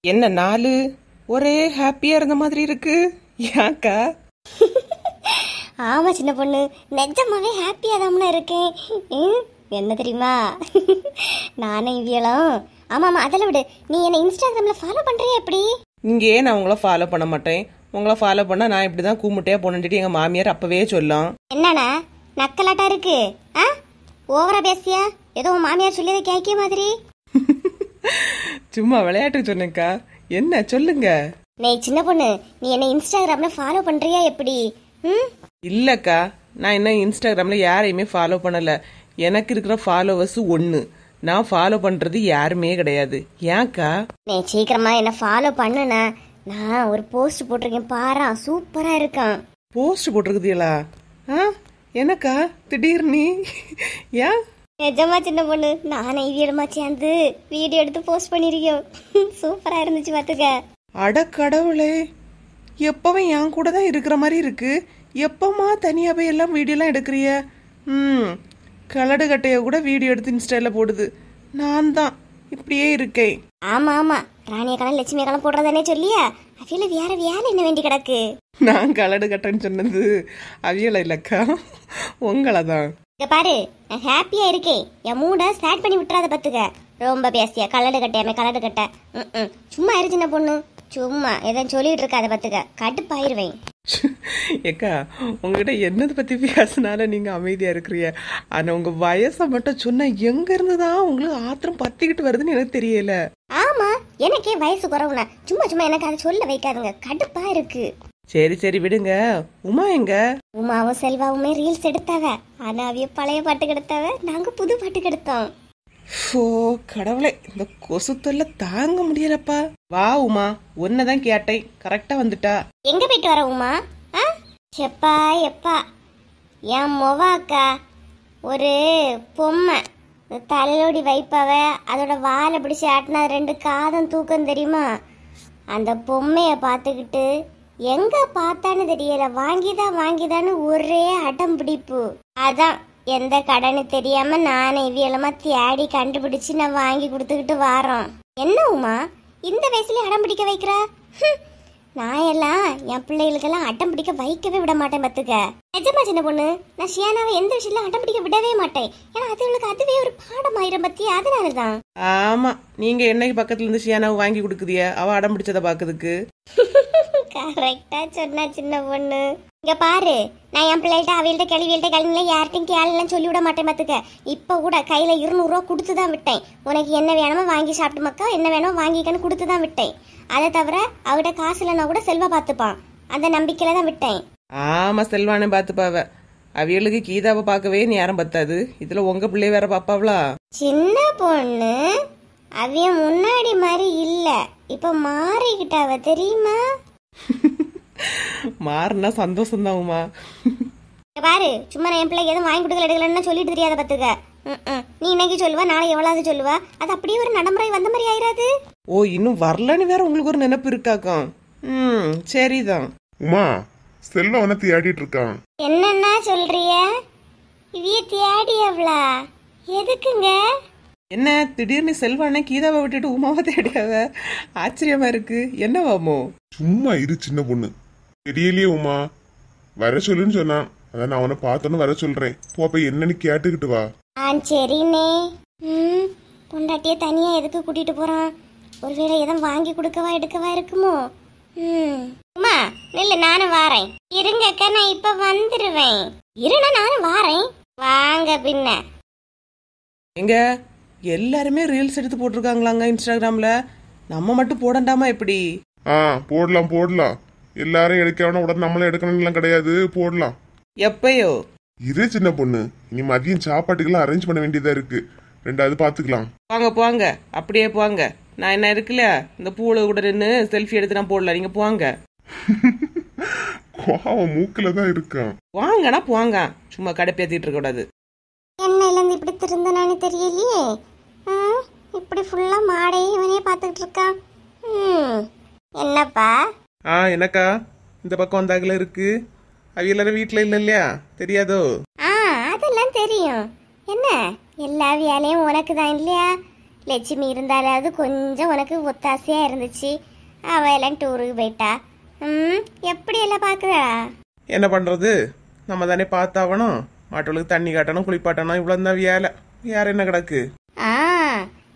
என்ன நாலு ஒரே ஹாப்பியா இருந்த மாதிரி இருக்கு, ஏன்க்கா? ஆமா சின்ன பொண்ணு, நிஜமாவே ஹாப்பியா தான் இருக்கேன். என்ன தெரியுமா, நானே இவியலாம். ஆமாம், அதெல்லாம் விடு. நீ என்ன இன்ஸ்டாகிராம்ல ஃபாலோ பண்றியா எப்படி? இங்கே நான் உங்களை ஃபாலோ பண்ண மாட்டேன். உங்களை ஃபாலோ பண்ணா நான் இப்படிதான் கூமுட்டையா போனேன்ட்டு எங்க மாமியார் அப்பவே சொல்லும். என்னண்ணா நக்கலாட்டா இருக்கு? ஓவரா பேசியா? ஏதோ உன் மாமியார் சொல்லியதை கேட்க மாதிரி. சும்மா விளையாட்டுக்கு சொன்னேக்கா. என்ன சொல்லுங்க. நீ சின்ன பொண்ணு, நீ என்ன இன்ஸ்டாகிராம்ல ஃபாலோ பண்றியா எப்படி? இல்லக்கா, நான் என்ன இன்ஸ்டாகிராம்ல யாரையுமே ஃபாலோ பண்ணல. எனக்கு இருக்கிற ஃபாலோவர்ஸ் 1. நான் ஃபாலோ பண்றது யாருமே கிடையாது. ஏன்க்கா? நீ சீக்கிரமா என்ன ஃபாலோ பண்ணுனா. நான் ஒரு போஸ்ட் போட்டிருக்கேன் பாரா, சூப்பரா இருக்கான். போஸ்ட் போட்டிருக்குதீங்களா? என்னக்கா திடீர்னு? ஏன்? நிஜமா சின்ன பொண்ணு, நானே இவியலுமா சேர்ந்து வீடியோ எடுத்து போஸ்ட் பண்ணிருக்கோம். சூப்பரா இருந்துச்சு பாத்துக்க. அட கடவுளே, எப்பவும் என் கூட தான் இருக்கிற மாதிரி இருக்கு. எப்பமா தனியா போய் எல்லாம் வீடியோலாம் எடுக்கிறிய? கலடு கட்டைய கூட வீடியோ எடுத்து இன்ஸ்டால போடுது. நான் தான் இப்படியே இருக்கேன். ஆமா ஆமா, ராணிய கலம் லட்சுமி கலம் போடுறதானே சொல்லியா? அவியல வேற வேலை என்ன வேண்டி கிடக்கு? நான் கலடு கட்டன்னு சொன்னது அவியல இல்லக்கா, உங்களை தான். இங்க பாரு, நான் ஹாப்பியா இருக்கேன். என் மூட ஸ்டார்ட் பண்ணி விட்டுறாத பாத்துக்க. ரொம்ப பேசியா கலடு கட்டையாமே கலடு கட்ட. சும்மா இரு சின்ன பொண்ணு, சும்மா எதாவது சொல்லிட்டு இருக்காத பாத்துக்க, கடுப்பாயிருவேன். ஏக்கா, உங்ககிட்ட என்னதை பத்தி பேசினால நீங்க அமைதியா இருக்கிறீங்க. ஆனா உங்க வயசை மட்டும் சொன்னா எங்க இருந்துதான் உங்களுக்கு ஆத்திரம் பத்திக்கிட்டு வருதுன்னு எனக்கு தெரியல. ஆமா, எனக்கே வயசு குறவுனா சும்மா சும்மா எனக்கு அதை சொல்ல வைக்காதுங்க, கடுப்பா இருக்கு. சரி சரி விடுங்க. உமா எங்க? உமாவும் செல்வாவுமே ரீல்ஸ் எடுத்தாவ. ஆனா அவிய பழைய பாட்டுக்கு எடுத்தாவ, நாங்க புது பாட்டுக்கு எடுத்தோம். ஓ கடவுளே, இந்த கொசு தொல்லை தாங்க முடியலப்பா. வா உமா, ஒன்னதான் கேட்டேன், கரெக்டா வந்துட்டா. எங்க போயிட்டு வர உமா? எப்பா எப்பா, என் மொவாக்கா ஒரு பொம்மை தலையோடி வைப்பாவ, அதோட வாழை பிடிச்சி ஆட்டினா 2 காதம் தூக்கம் தெரியுமா? அந்த பொம்மைய பார்த்துக்கிட்டு எங்க பார்த்தான்னு தெரியல, வாங்கிதான்னு ஒரே அடம் பிடிப்பு. அதான் எந்த கடனு தெரியாம நானே இவியலமா தேடி கண்டுபிடிச்சு நான் வாங்கி கொடுத்துக்கிட்டு வாரோம். என்ன உமா இந்த வயசுல அடம் பிடிக்க வைக்கிற? நான் எல்லாம் என் பிள்ளைகளுக்கெல்லாம் அடம் பிடிக்க வைக்கவே விட மாட்டேன் பத்துக்க. நிஜமா சின்ன பொண்ணு, நான் ஷியானாவை எந்த விஷயத்துல அடம் பிடிக்க விடவே மாட்டேன். ஏன்னா அதுகளுக்கு அதுவே ஒரு பாடம் ஆயிரம் பத்தி. அதனாலதான். ஆமா, நீங்க என்னைக்கு பக்கத்துல இருந்து ஷியானாவை வாங்கி கொடுக்குதிய அவ அடம் பிடிச்சத பாக்குறதுக்கு? கரெக்டா சொன்னா சின்ன பொண்ணு. இங்க பாரு, நான் என் பிள்ளைகிட்ட அவையில்ட்ட கிளவியில்ட்ட யார்ட்டையும் கேள்லாம் சொல்லி விட மாட்டேன் பாத்துக்க. இப்ப கூட கையில 200 ரூபா கொடுத்துதான் விட்டேன். உனக்கு என்ன வேணுமோ வாங்கி சாப்பிட்டு மக்கா, என்ன வேணுமோ வாங்கிக்கன்னு கொடுத்துதான் விட்டேன். அதை தவிர அவகிட்ட காசு இல்லைன்னா கூட செல்வா பாத்துப்பான், அந்த நம்பிக்கையில தான் விட்டேன். ஆமா, செல்வானே பாத்துப்பாவ. அவியலுக்கு கீதாவை பார்க்கவே நேரம் பத்தாது, இதுல உங்க பிள்ளை வேற பாப்பாவளா? சின்ன பொண்ணு அவிய முன்னாடி மாதிரி இல்ல, இப்ப மாறிக்கிட்டாவ தெரியுமா? மாறினா சந்தோஷம் தான் உமா. பாரு, சும்மா நான் என் பிள்ளைக்கு எதுவும் வாங்கி கொடுக்கல எடுக்கலன்னு சொல்லிட்டு தெரியாத பாத்துக்க. நீ இன்னைக்கு சொல்லுவா, நாளை எவ்வளவு சொல்லுவா, அது அப்படியே ஒரு நடைமுறை வந்த மாதிரி ஆயிராது. ஓ, இன்னும் வரலன்னு வேற உங்களுக்கு ஒரு நினைப்பு இருக்காக்கும். சரிதான். உமா, செல்வம் அவனை தேடிட்டு இருக்கான். என்னன்னா சொல்றிய? இவிய தேடியவளா? எதுக்குங்க? என்ன திடீர்னு செல்வானே கீதாவை விட்டுட்டு உமாவை தேடியாவ? ஆச்சரியமா இருக்கு. என்னவாமோ? சும்மா இரு சின்ன பொண்ணு, தெரியலையே உமா, வர சொல்லுன்னு சொன்னான். அதான் நான் அவனை பார்த்தோன்னு வர சொல்றேன். போய் என்னன்னு கேட்டுக்கிட்டு வா. சரிண்ணே. பொண்டாட்டிய தனியா எதுக்கு கூட்டிட்டு போறான்? ஒருவேளை எதுவும் வாங்கி கொடுக்கவா எடுக்கவா இருக்குமோ? உமா இல்ல, நானும் வாரேன். இருங்க அக்கா, நான் இப்ப வந்துருவேன். இருனா நானும் வாரேன், வாங்க பின்ன. எங்க எல்லாருமே ரீல்ஸ் எடுத்து போட்டிருக்காங்களாங்க இன்ஸ்டாகிராம்ல, நம்ம மட்டும் போடண்டாமா எப்படி? போடலாம். எல்லாரும் எடுக்கணும் உடனே நம்மளும் எடுக்கணும்லாம் கிடையாது, போடலாம். எப்பயோ? இரு சின்ன பொண்ணு, இனி மதியம் சாப்பாட்டுக்கெல்லாம் அரேஞ்ச் பண்ண வேண்டியதா இருக்கு. 2வது பாத்துக்கலாம். போங்க அப்படியே போங்க. நான் என்ன இருக்குல்ல, இந்த பூல கூட நின்று செல்ஃபி எடுத்து நான் போடல, நீங்க போங்க. கோவம் மூக்குல தான் இருக்கான். வாங்கண்ணா போங்க, சும்மா கடைப்பேத்திட்டு இருக்க கூடாது. என்ன இப்படி திருந்தனானு தெரியலையே. இப்படி ஃபுல்லா மாடையே இவனே பாத்துக்கிட்டு இருக்கான். என்னப்பா? என்னக்கா, இந்த பக்கம் வந்தாகல இருக்கு. அவ எல்லாரும் வீட்டுல இல்ல இல்லையா, தெரியாதோ? அதெல்லாம் தெரியும். என்ன எல்லா வேலையும் உனக்கு தான் இல்லையா? லட்சுமி இருந்தாலாவது கொஞ்சம் உனக்கு ஒத்தாசையா இருந்துச்சு. அவ எல்லாம் டூருக்கு போயிட்டா. எப்படி எல்லாம் பாக்குறா? என்ன பண்றது, நம்ம தானே பார்த்தாவணும். மாட்டோளுக்கு தண்ணி காட்டணும், குளிப்பாட்டணும், இவ்வளவு தான் வேலை. வேற என்ன கிடக்கு?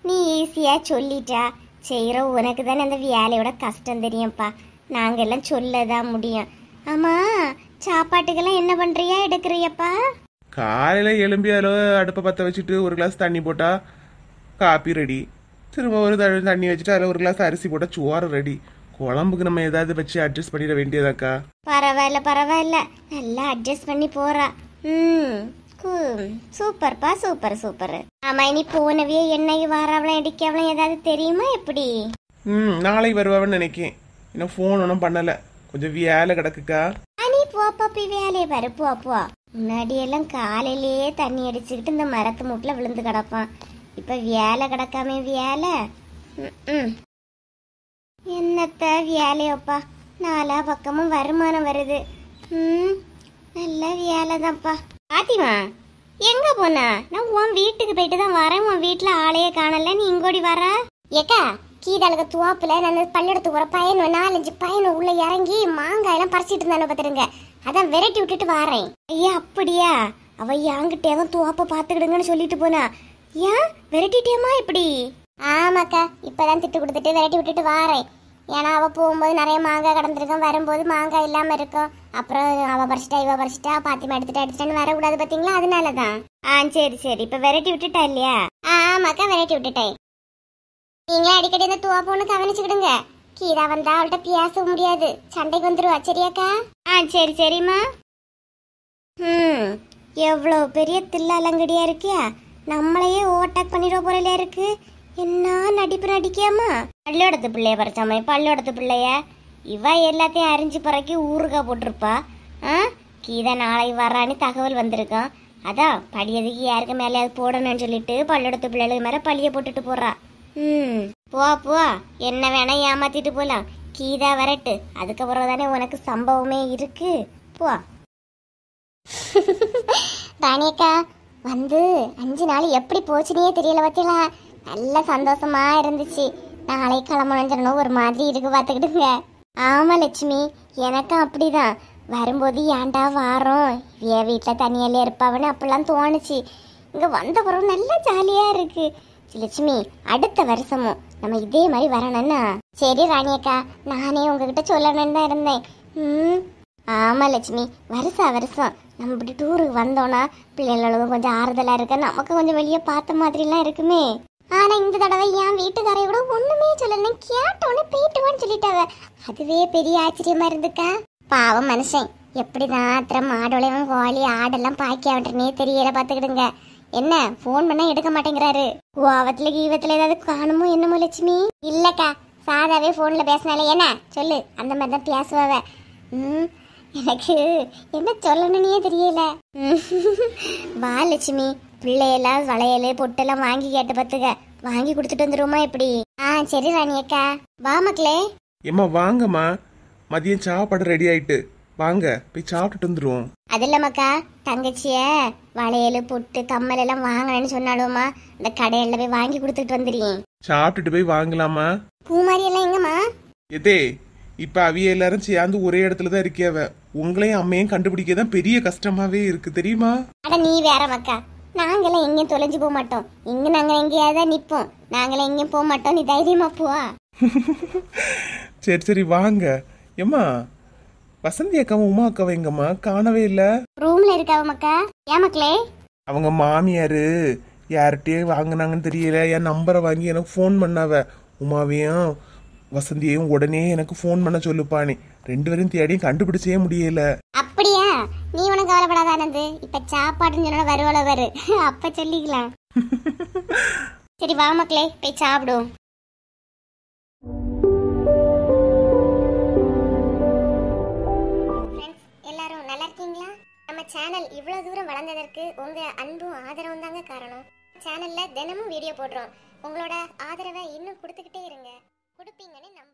நீ ஈஸியா சொல்லிட்டா. செய்யற உனக்கு தானே அந்த வேலையோட கஷ்டம் தெரியும்ப்பா. நாங்க எல்லாம் சொல்லதான் முடியும். ஆமா, சாப்பாட்டுக்கெல்லாம் என்ன பண்றியா, எடுக்கிறியப்பா? காலையில எலும்பி அதில் அடுப்பை பற்ற வச்சுட்டு ஒரு கிளாஸ் தண்ணி போட்டா காப்பி ரெடி. திரும்ப ஒரு தண்ணி வச்சுட்டு அதில் ஒரு கிளாஸ் அரிசி போட்டா சோறு ரெடி. குழம்புக்கு நம்ம ஏதாவது வச்சு அட்ஜஸ்ட் பண்ணிட வேண்டியதாக்கா. பரவாயில்ல பரவாயில்ல, நல்லா அட்ஜஸ்ட் பண்ணி போறா. சூப்பர்ப்பா, சூப்பர் சூப்பர். ஆமா, இனி போனவே என்னைக்கு வாராவளம் அடிக்கவளம் ஏதாவது தெரியுமா எப்படி? நாளைக்கு வருவான்னு நினைக்கேன். இன்னும் ஃபோன் ஒன்றும் பண்ணல, கொஞ்சம் வேலை கிடக்குக்கா. நீ போப்பா, போய் வேலையை பாரு, போ. முன்னாடி எல்லாம் காலையிலேயே தண்ணி அடிச்சுக்கிட்டு இந்த மரத்து மூட்டில் விழுந்து கிடப்பான். இப்ப வேலை கிடக்காம வேலை. என்னத்த வேலையோப்பா, நாலா பக்கமும் வருமானம் வருது. நல்ல வேலைதான்ப்பா. பாத்திமா, எங்க போனா? நான் உன் வீட்டுக்கு போயிட்டு தான் வரேன். உன் வீட்டுல ஆளையே காணல, நீ இங்கோடி வர? ஏக்கா, கீதாளுக்கு துவாப்புல நான் பள்ளிடத்துக்கு வர பையனும் 4-5 பையனும் உள்ள இறங்கி மாங்காய் எல்லாம் பறிச்சிட்டு இருந்தானு பாத்துருங்க. அதான் விரட்டி விட்டுட்டு வாரேன். ஐயா, அப்படியா? அவ என்கிட்ட தான் துவாப்ப பாத்துக்கிடுங்கன்னு சொல்லிட்டு போனா. ஏன் விரட்டிட்டியம்மா இப்படி? ஆமாக்கா, இப்பதான் திட்டு கொடுத்துட்டு விரட்டி விட்டுட்டு வாரேன். ஏன்னா அவ போகும்போது நிறைய மாங்காய் கடந்திருக்கும், வரும்போது மாங்காய் இல்லாம இருக்கும். அப்புறம் அவ பறிச்சிட்டா இவ பறிச்சிட்டா பாத்திமா எடுத்துட்டான்னு வரக்கூடாது பாத்தீங்களா, அதனாலதான். சரி, இப்ப விரட்டி விட்டுட்டா இல்லையா? ஆமாக்கா, விரட்டி விட்டுட்டேன். நீங்க அடிக்கடி இந்த துவாப்போன்னு கவனிச்சுக்கிடுங்க. கீதா வந்தா அவள்கிட்ட பேச முடியாது, சண்டைக்கு வந்துருவா. சரியாக்கா? சரிம்மா. எவ்வளவு பெரிய தில்லாலங்கடியா இருக்கியா? நம்மளையே ஓவர்டேக் பண்ணிட போறல இருக்கு. என்ன நடிப்பு நடிக்காமா? பள்ளியோடத்து பிள்ளைய பறிச்சாம, பள்ளியோடத்து பிள்ளைய இவ எல்லாத்தையும் அரிஞ்சு பறக்கி ஊறுகாய் போட்டிருப்பா. கீதா நாளைக்கு வர்றான்னு தகவல் வந்திருக்கான். அதான் படியதுக்கு யாருக்கு மேலே போடணும்னு சொல்லிட்டு பள்ளியோடத்து பிள்ளைகளுக்கு மேல பழிய போட்டுட்டு போறா. போ, என்ன வேணா ஏமாத்திட்டு போலாம். கீதா வரட்டு, அதுக்கப்புறம் தானே உனக்கு சம்பவமே இருக்கு. போ. ராணியக்கா வந்து 5 நாள் எப்படி போச்சுனே தெரியல பத்தியா. நல்ல சந்தோஷமா இருந்துச்சு. நாளை கிளம்பணும் ஒரு மாதிரி இருக்கு பாத்துக்கிட்டுங்க. ஆமா லட்சுமி, எனக்கும் அப்படிதான். வரும்போது ஏன்டா வாரோம், என் வீட்டுல தனியாலே இருப்பாவன்னு அப்படிலாம் தோணுச்சு. இங்க வந்த பிறகு நல்லா ஜாலியா இருக்கு. லட்சுமி, அடுத்த வருஷமும் நம்ம இதே மாதிரி வரணும்னா? சரி ராணியக்கா, நானே உங்ககிட்ட சொல்லணும்னு தான் இருந்தேன். ஆமா லட்சுமி, வருஷம் நம்ம இப்படி டூருக்கு வந்தோம்னா பிள்ளைகளும் கொஞ்சம் ஆறுதலா இருக்க, நமக்கு கொஞ்சம் வெளியே பார்த்த மாதிரிலாம் இருக்குமே. ஆனா இந்த தடவை என் வீட்டுக்காரைய கூட ஒண்ணுமே சொல்லல, கேட்டோன்னு போயிட்டுவான்னு சொல்லிட்டாவ. அதுவே பெரிய ஆச்சரியமா இருந்துக்கா. பாவம் மனுஷன், எப்படிதான் அத்தனை மாடோளையும் கோழி ஆடெல்லாம் பாக்கி ஆவட்டனே தெரியல பாத்துக்கிடுங்க. என்ன போன் பண்ணா எடுக்க மாட்டேங்கிறாரு. கோவத்துல கீவத்துல ஏதாவது காணுமோ என்னமோ லட்சுமி? இல்லக்கா, சாதாவே போன்ல பேசினாலே என்ன சொல்லு, அந்த மாதிரி தான் பேசுவாவ. எனக்கு என்ன சொல்லணும்னே தெரியல. வா லட்சுமி, பிள்ளையெல்லாம் வளையல் பொட்டெல்லாம் வாங்கி கேட்டு பத்துக்க, வாங்கி கொடுத்துட்டு வந்துருமா எப்படி? சரி ராணியக்கா. வா மக்களே. ஏம்மா வாங்கம்மா, மதியம் சாப்பாடு ரெடி ஆயிட்டு, வாங்க போய் சாப்பிட்டுட்டு வந்துருவோம். அது இல்லம்மாக்கா, தங்கச்சிய வளையல் பொட்டு கம்மல் எல்லாம் வாங்கணும்னு சொன்னாலுமா, இந்த கடையில போய் வாங்கி கொடுத்துட்டு வந்துடுறேன். சாப்பிட்டுட்டு போய் வாங்கலாமா? பூ மாதிரி எல்லாம் எங்கம்மா? எதே, இப்ப அவிய எல்லாரும் சேர்ந்து ஒரே இடத்துலதான் இருக்கியாவ. உங்களையும் அம்மையும் கண்டுபிடிக்கதான் பெரிய கஷ்டமாவே இருக்கு தெரியுமா? அட நீ வேற மக்கா, நாங்களாம் எங்கேயும் தொலைஞ்சு போக மாட்டோம். இங்க நாங்க எங்கேயாவது நிப்போம், நாங்களாம் எங்கேயும் போக மாட்டோம். நீ தைரியமா போவா. சரி வாங்க. ஏம்மா, வசந்தி அக்காவும் உமா அக்காவும் எங்கம்மா? காணவே இல்ல. ரூம்ல இருக்காவ மக்கா. ஏன் மக்களே? அவங்க மாமியாரு யார்கிட்டயே வாங்கினாங்கன்னு தெரியல, என் நம்பரை வாங்கி எனக்கு ஃபோன் பண்ணாவ. உமாவையும் வசந்தியையும் உடனே எனக்கு ஃபோன் பண்ண சொல்லுப்பானே. 2 பேரும் தேடியும் கண்டுபிடிச்சே முடியல. அப்படியா? நீ உனக்கு கவலைப்படாத ஆனந்து, இப்ப சாப்பாடுன்னு சொன்னா வருவல வரு, அப்ப சொல்லிக்கலாம். சரி வா மக்களே, போய் சாப்பிடுவோம். எல்லாரும் நல்லா இருக்கீங்களா? நம்ம சேனல் இவ்வளவு தூரம் வளர்ந்ததற்கு உங்க அன்பும் ஆதரவும் தாங்க காரணம். சேனல்ல தினமும் வீடியோ போடுறோம். உங்களோட ஆதரவை இன்னும் கொடுத்துக்கிட்டே இருங்க. கொடுப்பீங்கன்னு நம்ப